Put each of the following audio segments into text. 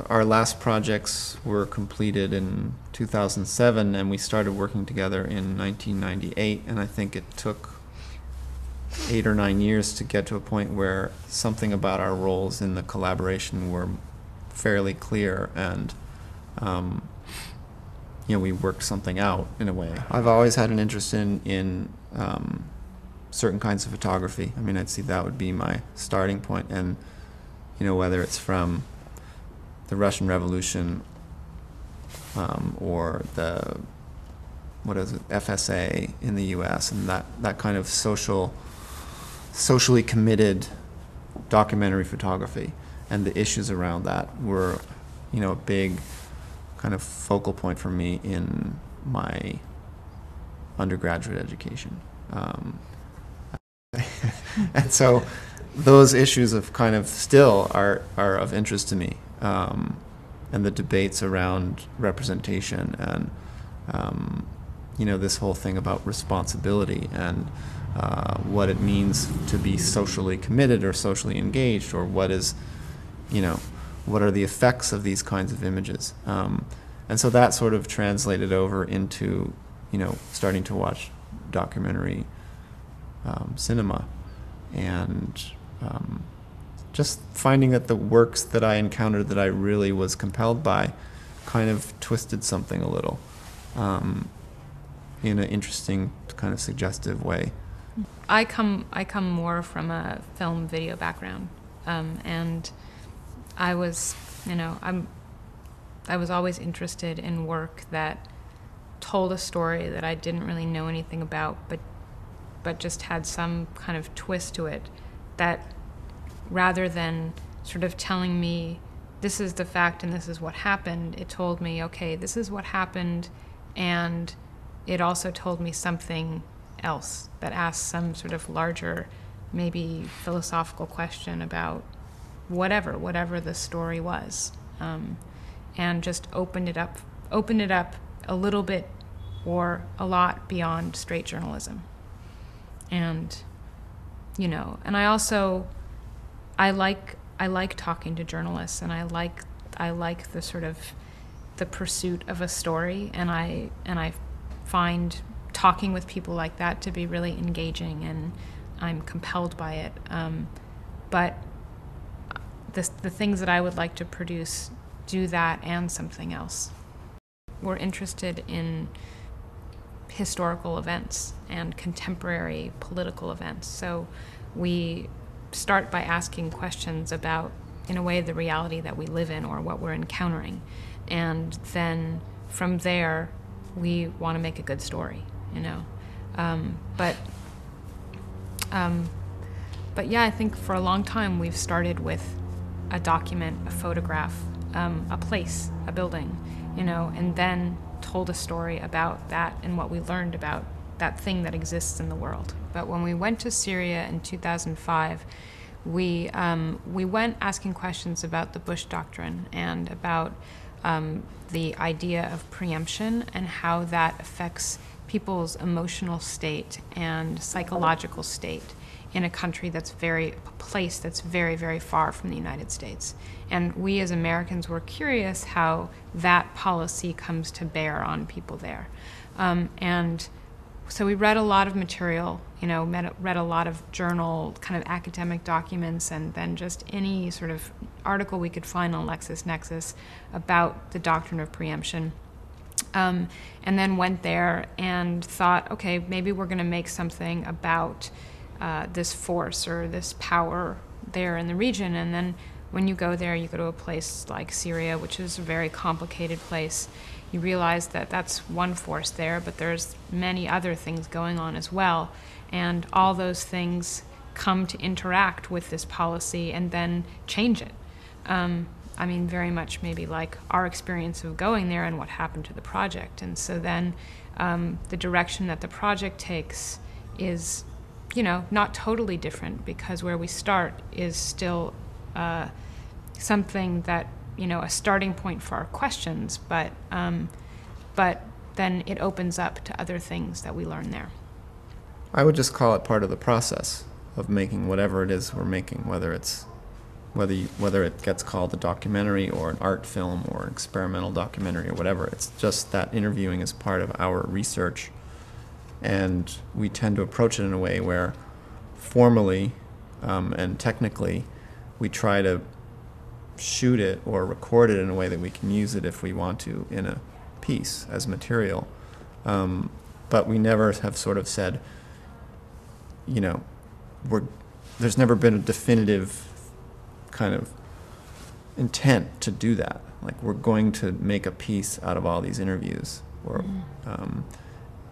our last projects were completed in 2007, and we started working together in 1998, and I think it took 8 or 9 years to get to a point where something about our roles in the collaboration were fairly clear, and we worked something out in a way. I've always had an interest in certain kinds of photography. I mean, I'd see that would be my starting point, and whether it's from the Russian Revolution or the FSA in the U.S. and that kind of socially committed documentary photography, and the issues around that were a big kind of focal point for me in my undergraduate education. And so those issues of kind of still are of interest to me, and the debates around representation and this whole thing about responsibility and what it means to be socially committed or socially engaged, or what is what are the effects of these kinds of images, and so that sort of translated over into starting to watch documentary cinema, and just finding that the works that I encountered that I really was compelled by kind of twisted something a little in an interesting kind of suggestive way. I come more from a film video background, and I was always interested in work that told a story that I didn't really know anything about, but just had some kind of twist to it, that rather than sort of telling me this is the fact and this is what happened, it told me, okay, this is what happened, and it also told me something else that asked some sort of larger, maybe philosophical question about whatever the story was, and just opened it up a little bit or a lot beyond straight journalism. And and I like talking to journalists, and I like the sort of the pursuit of a story, and I find talking with people like that to be really engaging, and I'm compelled by it. But the things that I would like to produce do that and something else. We're interested in historical events and contemporary political events. So we start by asking questions about, in a way, the reality that we live in or what we're encountering. And then from there, we want to make a good story, But yeah, I think for a long time we've started with a document, a photograph, a place, a building, and then told a story about that and what we learned about that thing that exists in the world. But when we went to Syria in 2005, we went asking questions about the Bush Doctrine and about the idea of preemption and how that affects people's emotional state and psychological state in a country that's a place that's very, very far from the United States. And we as Americans were curious how that policy comes to bear on people there. And so we read a lot of material, read a lot of journal, kind of academic documents, and then just any sort of article we could find on LexisNexis about the doctrine of preemption. And then went there and thought, okay, maybe we're going to make something about this force or this power there in the region. And then when you go there, you go to a place like Syria, which is a very complicated place. You realize that that's one force there, but there's many other things going on as well. And all those things come to interact with this policy and then change it. Very much maybe like our experience of going there and what happened to the project. And so then the direction that the project takes is, not totally different, because where we start is still something that, a starting point for our questions, but then it opens up to other things that we learn there. I would just call it part of the process of making whatever it is we're making, whether it's whether it gets called a documentary or an art film or an experimental documentary or whatever. It's just that interviewing is part of our research, and we tend to approach it in a way where formally and technically we try to shoot it or record it in a way that we can use it if we want to in a piece as material. But we never have sort of said, you know, there's never been a definitive kind of intent to do that. Like, we're going to make a piece out of all these interviews. Or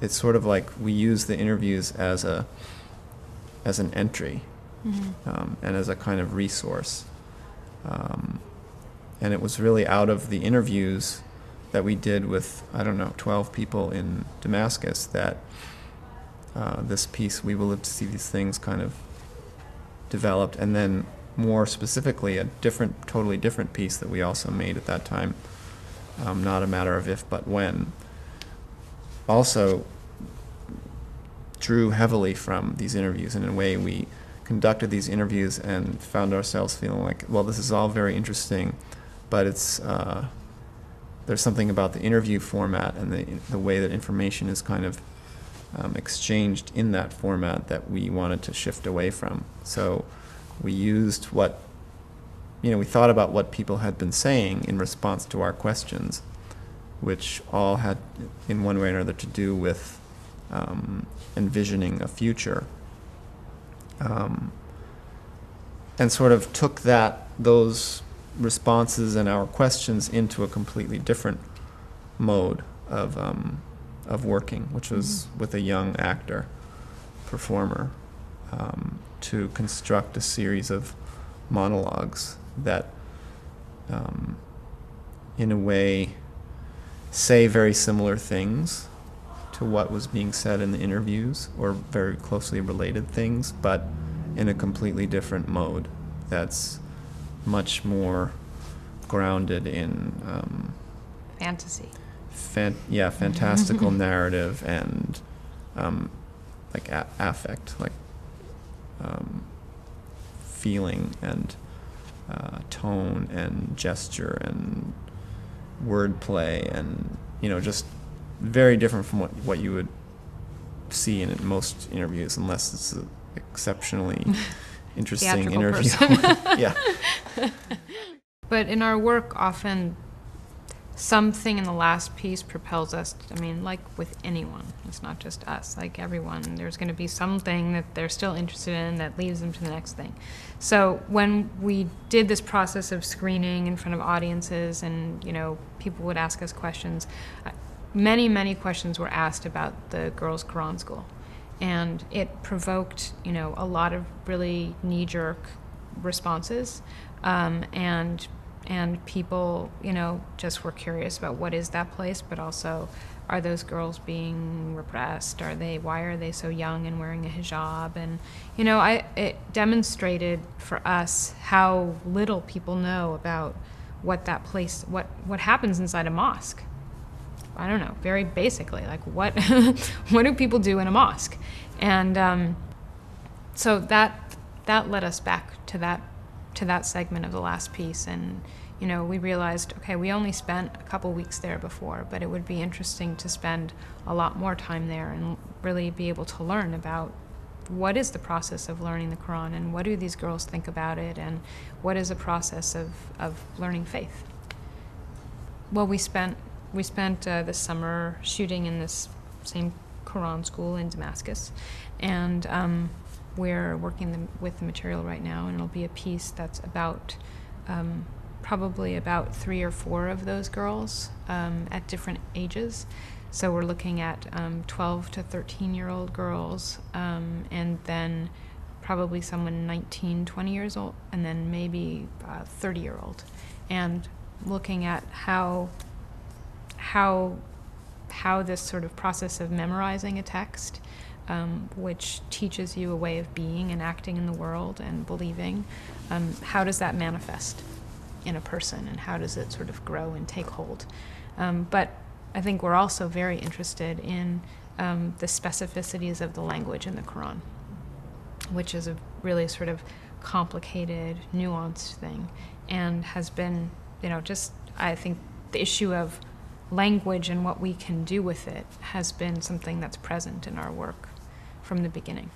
it's sort of like we use the interviews as an entry and as a kind of resource. And it was really out of the interviews that we did with, 12 people in Damascus that this piece, We Will Live to See These Things, kind of developed. And then more specifically, a totally different piece that we also made at that time, Not a Matter of If But When, also drew heavily from these interviews. And in a way, we conducted these interviews and found ourselves feeling like, well, this is all very interesting, but it's there's something about the interview format and the way that information is kind of exchanged in that format that we wanted to shift away from. So we used we thought about what people had been saying in response to our questions, which all had, in one way or another, to do with envisioning a future. And sort of took those responses and our questions into a completely different mode of working, which was with a young actor, performer, to construct a series of monologues that, in a way, say very similar things to what was being said in the interviews, or very closely related things, but in a completely different mode that's much more grounded in fantasy. Fantastical narrative and like affect, like feeling and tone and gesture and wordplay, and just very different from what you would see in most interviews, unless it's an exceptionally interesting interview. Yeah. But in our work, often something in the last piece propels us. Like with anyone, it's not just us, like everyone, there's going to be something that they're still interested in that leads them to the next thing. So when we did this process of screening in front of audiences and, people would ask us questions, many questions were asked about the girls' Quran school. And it provoked, a lot of really knee-jerk responses. And people, just were curious about what is that place, but also, are those girls being repressed? Why are they so young and wearing a hijab? And, it demonstrated for us how little people know about what that place, what happens inside a mosque. I don't know, very basically, like what do people do in a mosque? And so that led us back to that segment of the last piece, and we realized, okay, we only spent a couple weeks there before, but it would be interesting to spend a lot more time there and really be able to learn about what is the process of learning the Quran, and what do these girls think about it, and what is the process of learning faith. Well, we spent this summer shooting in this same Quran school in Damascus, and we're working with the material right now, and it'll be a piece that's about probably about 3 or 4 of those girls at different ages. So we're looking at 12 to 13-year-old girls, and then probably someone 19, 20 years old, and then maybe 30-year-old, and looking at how this sort of process of memorizing a text, which teaches you a way of being and acting in the world and believing, how does that manifest in a person, and how does it sort of grow and take hold? But I think we're also very interested in the specificities of the language in the Quran, which is a really sort of complicated, nuanced thing, and has been, just, I think the issue of language and what we can do with it has been something that's present in our work from the beginning.